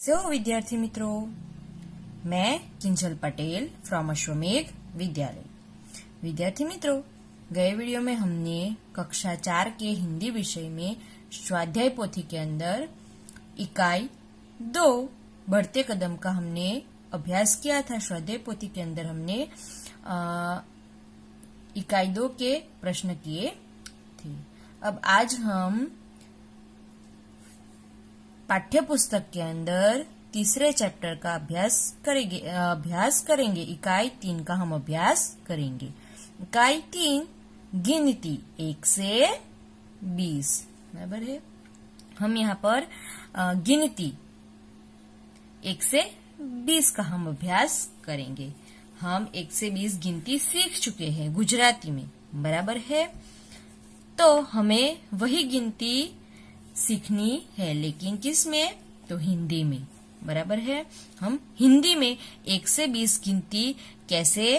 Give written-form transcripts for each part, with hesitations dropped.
सो विद्यार्थी मित्रों, मैं किंजल पटेल फ्रॉम अश्वमेघ विद्यालय। विद्यार्थी मित्रों, गए वीडियो में हमने कक्षा 4 के हिंदी विषय में स्वाध्याय पोथी के अंदर इकाई 2 बढ़ते कदम का हमने अभ्यास किया था। स्वाध्याय पोथी के अंदर हमने इकाई 2 के प्रश्न किए थे। अब आज हम पाठ्य पुस्तक के अंदर तीसरे चैप्टर का अभ्यास करेंगे। इकाई 3 का हम अभ्यास करेंगे। इकाई 3 गिनती 1 से 20, बराबर है। हम यहाँ पर गिनती 1 से 20 का हम अभ्यास करेंगे। हम 1 से 20 गिनती सीख चुके हैं गुजराती में, बराबर है। तो हमें वही गिनती सीखनी है, लेकिन किस में? तो हिंदी में, बराबर है। हम हिंदी में 1 से 20 गिनती कैसे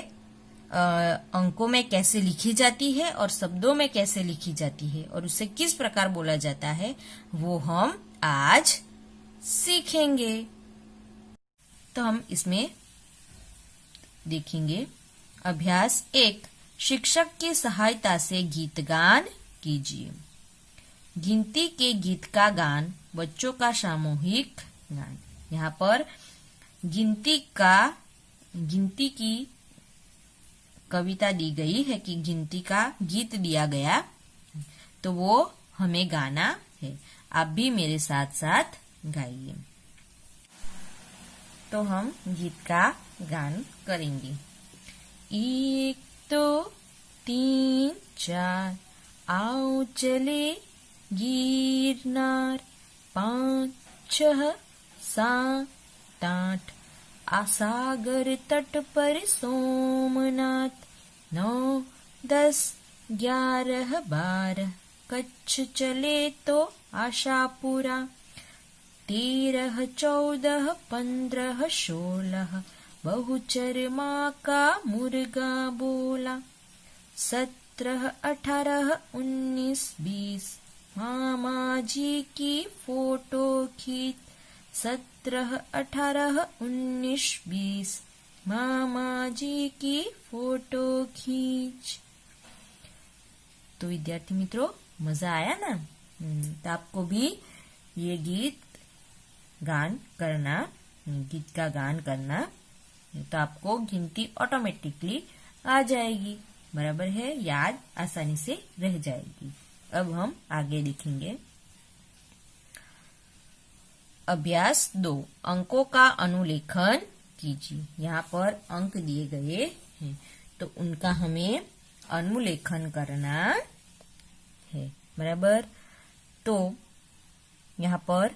अंकों में कैसे लिखी जाती है और शब्दों में कैसे लिखी जाती है और उसे किस प्रकार बोला जाता है, वो हम आज सीखेंगे। तो हम इसमें देखेंगे। अभ्यास 1, शिक्षक की सहायता से गीत गान कीजिए। गिनती के गीत का गान, बच्चों का सामूहिक गान। यहाँ पर गिनती की कविता दी गई है कि गिनती का गीत दिया गया, तो वो हमें गाना है। आप भी मेरे साथ साथ गाइए। तो हम गीत का गान करेंगे। 1 2 3 4 आओ चले गिरनार, 5 6 7 8 सागर तट पर सोमनाथ, 9 10 11 12 कच्छ चले तो आशापुरा, 13 14 15 16 बहुचर माँ का मुर्गा बोला, 17 18 19 20 मामा जी की फोटो खींच, 17 18 19 20 मामा जी की फोटो खींच। तो विद्यार्थी मित्रों, मजा आया ना? तो आपको भी ये गीत का गान करना, तो आपको गिनती ऑटोमेटिकली आ जाएगी, बराबर है। याद आसानी से रह जाएगी। अब हम आगे लिखेंगे। अभ्यास 2, अंकों का अनुलेखन कीजिए। यहाँ पर अंक दिए गए हैं, तो उनका हमें अनुलेखन करना है, बराबर। तो यहाँ पर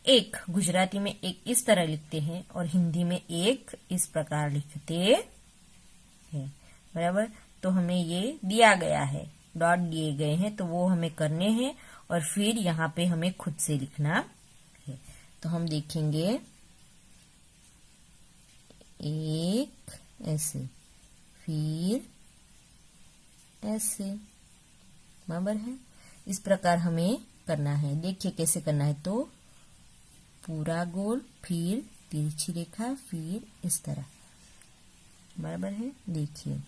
1 गुजराती में 1 इस तरह लिखते हैं और हिंदी में 1 इस प्रकार लिखते हैं, बराबर। तो हमें ये दिया गया है, डॉट दिए गए हैं, तो वो हमें करने हैं और फिर यहाँ पे हमें खुद से लिखना है। तो हम देखेंगे 1 ऐसे, फिर ऐसे, बराबर है। इस प्रकार हमें करना है। देखिए कैसे करना है। तो पूरा गोल, फिर तिरछी रेखा, फिर इस तरह, बराबर है। देखिए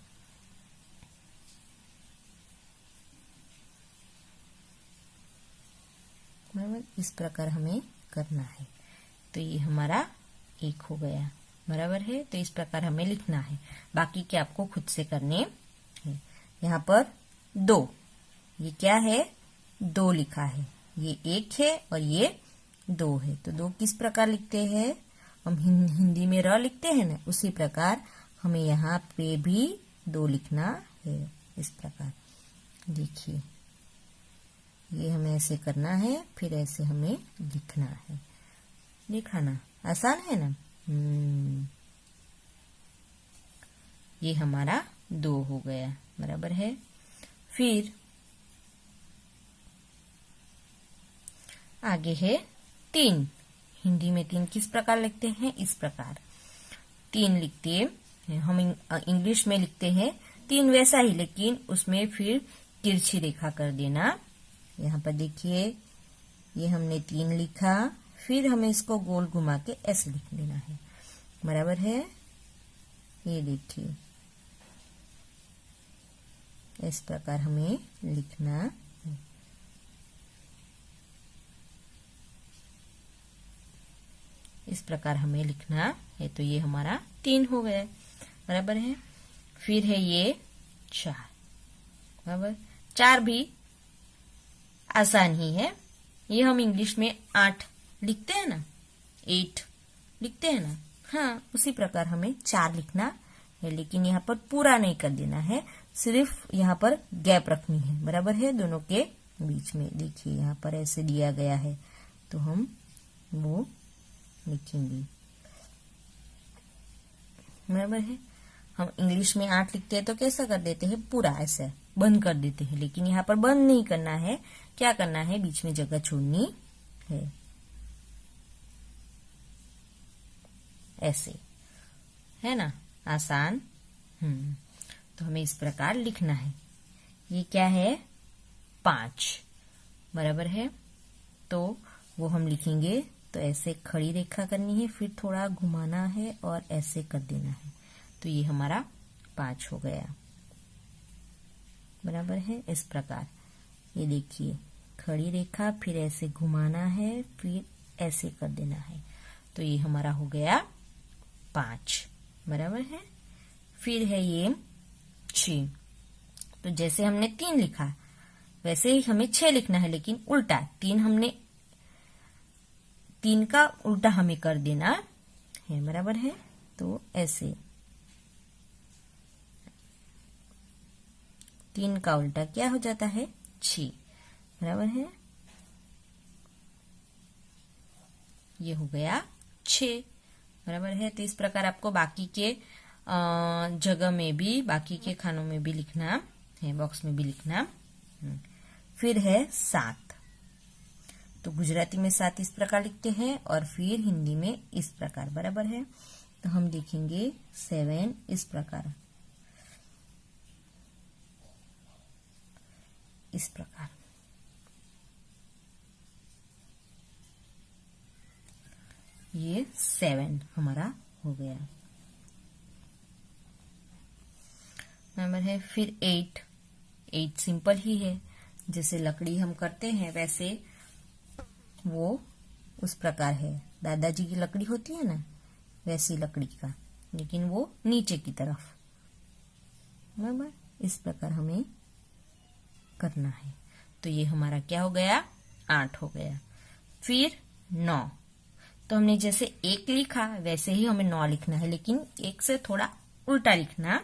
बराबर, इस प्रकार हमें करना है। तो ये हमारा 1 हो गया, बराबर है। तो इस प्रकार हमें लिखना है। बाकी के आपको खुद से करने हैं। यहाँ पर 2, ये क्या है? 2 लिखा है। ये 1 है और ये 2 है। तो 2 किस प्रकार लिखते हैं? हम हिंदी में र लिखते हैं ना, उसी प्रकार हमें यहाँ पे भी 2 लिखना है, इस प्रकार। देखिए ये हमें ऐसे करना है, फिर ऐसे हमें लिखना है। लिखा ना? आसान है ना? ये हमारा 2 हो गया, बराबर है। फिर आगे है 3। हिंदी में 3 किस प्रकार लिखते हैं? इस प्रकार 3 लिखते हैं। हम इंग्लिश में लिखते हैं 3 वैसा ही, लेकिन उसमें फिर तिरछी रेखा कर देना। यहाँ पर देखिए, ये हमने 3 लिखा, फिर हमें इसको गोल घुमा के ऐसे लिख देना है। बराबर है, ये देखिए इस प्रकार हमें लिखना है। इस प्रकार हमें लिखना है। तो ये हमारा 3 हो गया। बराबर है। फिर है ये 4। बराबर, 4 भी आसान ही है। ये हम इंग्लिश में 8 लिखते हैं ना, 8 लिखते हैं ना, हाँ उसी प्रकार हमें 4 लिखना है, लेकिन यहाँ पर पूरा नहीं कर देना है, सिर्फ यहाँ पर गैप रखनी है। बराबर है, दोनों के बीच में देखिए यहाँ पर ऐसे दिया गया है, तो हम वो लिखेंगे। बराबर है। हम इंग्लिश में 8 लिखते हैं तो कैसा कर देते हैं, पूरा ऐसे बंद कर देते हैं, लेकिन यहाँ पर बंद नहीं करना है। क्या करना है, बीच में जगह छोड़नी है, ऐसे, है ना, आसान। तो हमें इस प्रकार लिखना है। ये क्या है, 5। बराबर है। तो वो हम लिखेंगे, तो ऐसे खड़ी रेखा करनी है, फिर थोड़ा घुमाना है और ऐसे कर देना है। तो ये हमारा 5 हो गया। बराबर है, इस प्रकार ये देखिए खड़ी रेखा, फिर ऐसे घुमाना है, फिर ऐसे कर देना है। तो ये हमारा हो गया 5। बराबर है। फिर है ये 6। तो जैसे हमने 3 लिखा वैसे ही हमें 6 लिखना है, लेकिन उल्टा 3 का उल्टा हमें कर देना है। बराबर है। तो ऐसे 3 का उल्टा क्या हो जाता है, 6। बराबर है, ये हो गया 6। बराबर है। तो इस प्रकार आपको बाकी के जगह में भी, बाकी के खानों में भी लिखना है, बॉक्स में भी लिखना। फिर है 7। तो गुजराती में 7 इस प्रकार लिखते हैं और फिर हिंदी में इस प्रकार। बराबर है। तो हम लिखेंगे 7 इस प्रकार, इस प्रकार। ये 7 हमारा हो गया। नंबर है फिर 8 सिंपल ही है, जैसे लकड़ी हम करते हैं वैसे वो उस प्रकार है। दादाजी की लकड़ी होती है ना, वैसी लकड़ी का, लेकिन वो नीचे की तरफ। बराबर, इस प्रकार हमें करना है। तो ये हमारा क्या हो गया, 8 हो गया। फिर 9। तो हमने जैसे 1 लिखा वैसे ही हमें 9 लिखना है, लेकिन 1 से थोड़ा उल्टा लिखना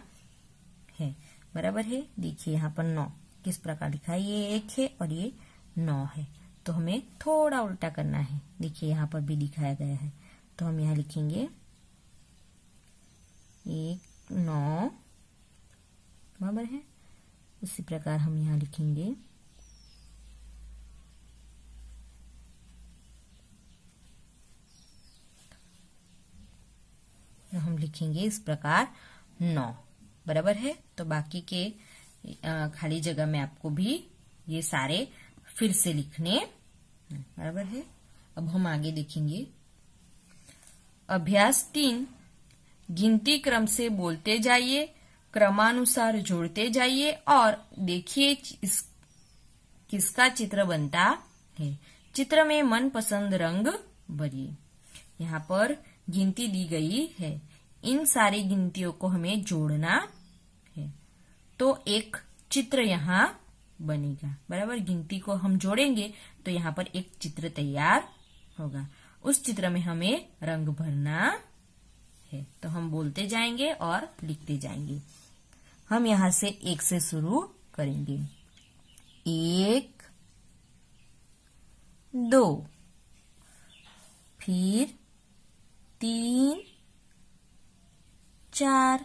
है। बराबर है। देखिए यहाँ पर 9 किस प्रकार लिखा है, ये 1 है और ये 9 है, तो हमें थोड़ा उल्टा करना है। देखिए यहाँ पर भी दिखाया गया है, तो हम यहाँ लिखेंगे 1 9। बराबर है। उसी प्रकार हम यहाँ लिखेंगे हम लिखेंगे इस प्रकार 9। बराबर है। तो बाकी के खाली जगह में आपको भी ये सारे फिर से लिखने। बराबर है। अब हम आगे देखेंगे। अभ्यास 3, गिनती क्रम से बोलते जाइए, क्रमानुसार जोड़ते जाइए और देखिए किसका चित्र बनता है। चित्र में मनपसंद रंग भरिए। यहाँ पर गिनती दी गई है, इन सारी गिनतियों को हमें जोड़ना है, तो एक चित्र यहाँ बनेगा। बराबर, गिनती को हम जोड़ेंगे तो यहाँ पर एक चित्र तैयार होगा। उस चित्र में हमें रंग भरना है, तो हम बोलते जाएंगे और लिखते जाएंगे। हम यहाँ से 1 से शुरू करेंगे। 1 2, फिर 3 4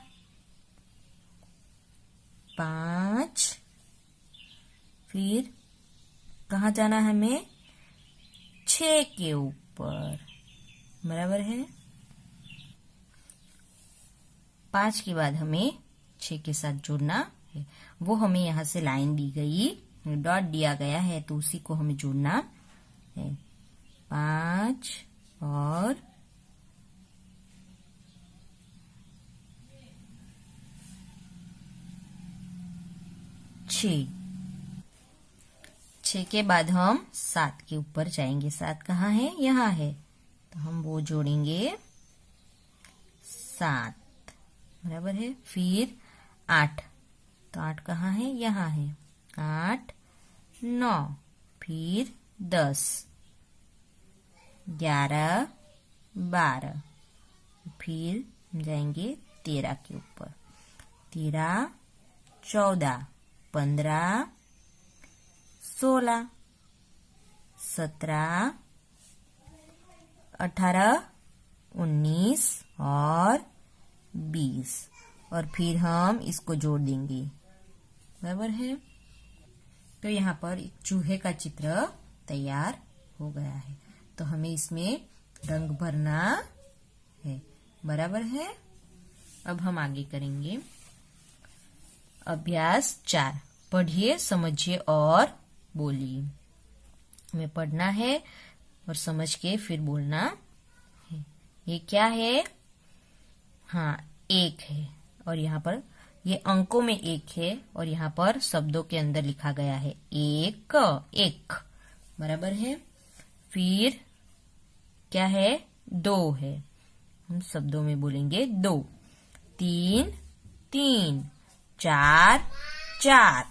5, फिर कहाँ जाना है हमें, 6 के ऊपर। बराबर है। 5 के बाद हमें 6 के साथ जोड़ना है, वो हमें यहाँ से लाइन दी गई, डॉट दिया गया है, तो उसी को हमें जोड़ना है। 5 और 6 के बाद हम 7 के ऊपर जाएंगे। 7 कहाँ है? यहाँ है, तो हम वो जोड़ेंगे 7, बराबर है। फिर 8, तो 8 कहाँ है? यहाँ है। 8, 9, फिर 10, 11, 12, फिर जाएंगे 13 के ऊपर। 13, 14, 15, 16, 17, 18, 19 और 20, और फिर हम इसको जोड़ देंगे, बराबर है। तो यहाँ पर एक चूहे का चित्र तैयार हो गया है। तो हमें इसमें रंग भरना है, बराबर है। अब हम आगे करेंगे अभ्यास 4। पढ़िए, समझिए और बोलिए। हमें पढ़ना है और समझ के फिर बोलना है। ये क्या है? हाँ, 1 है, और यहाँ पर ये अंकों में 1 है, और यहाँ पर शब्दों के अंदर लिखा गया है 1 1, बराबर है। फिर क्या है? 2 है, हम शब्दों में बोलेंगे 2। 3 3, 4 4,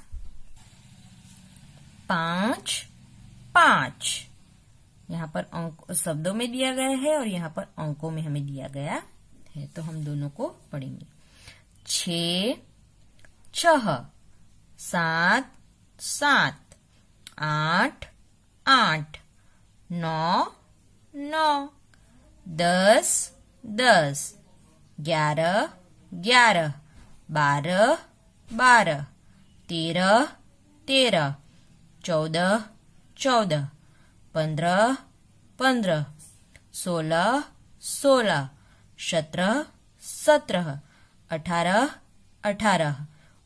5 5, यहाँ पर अंक शब्दों में दिया गया है और यहाँ पर अंकों में हमें दिया गया है, तो हम दोनों को पढ़ेंगे। 6 6, 7 7, 8 8, 9 9, 10 10, 11 11, 12 12, 13 13, 14 14, 15 15, 16 16, 17 17, 18 18,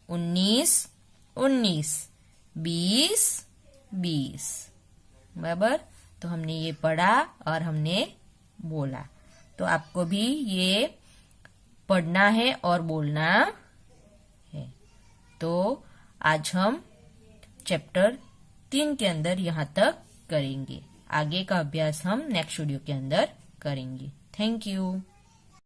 19 19, 20 20, बराबर। तो हमने ये पढ़ा और हमने बोला, तो आपको भी ये पढ़ना है और बोलना है। तो आज हम चैप्टर 3 के अंदर यहाँ तक करेंगे। आगे का अभ्यास हम नेक्स्ट वीडियो के अंदर करेंगे। Thank you.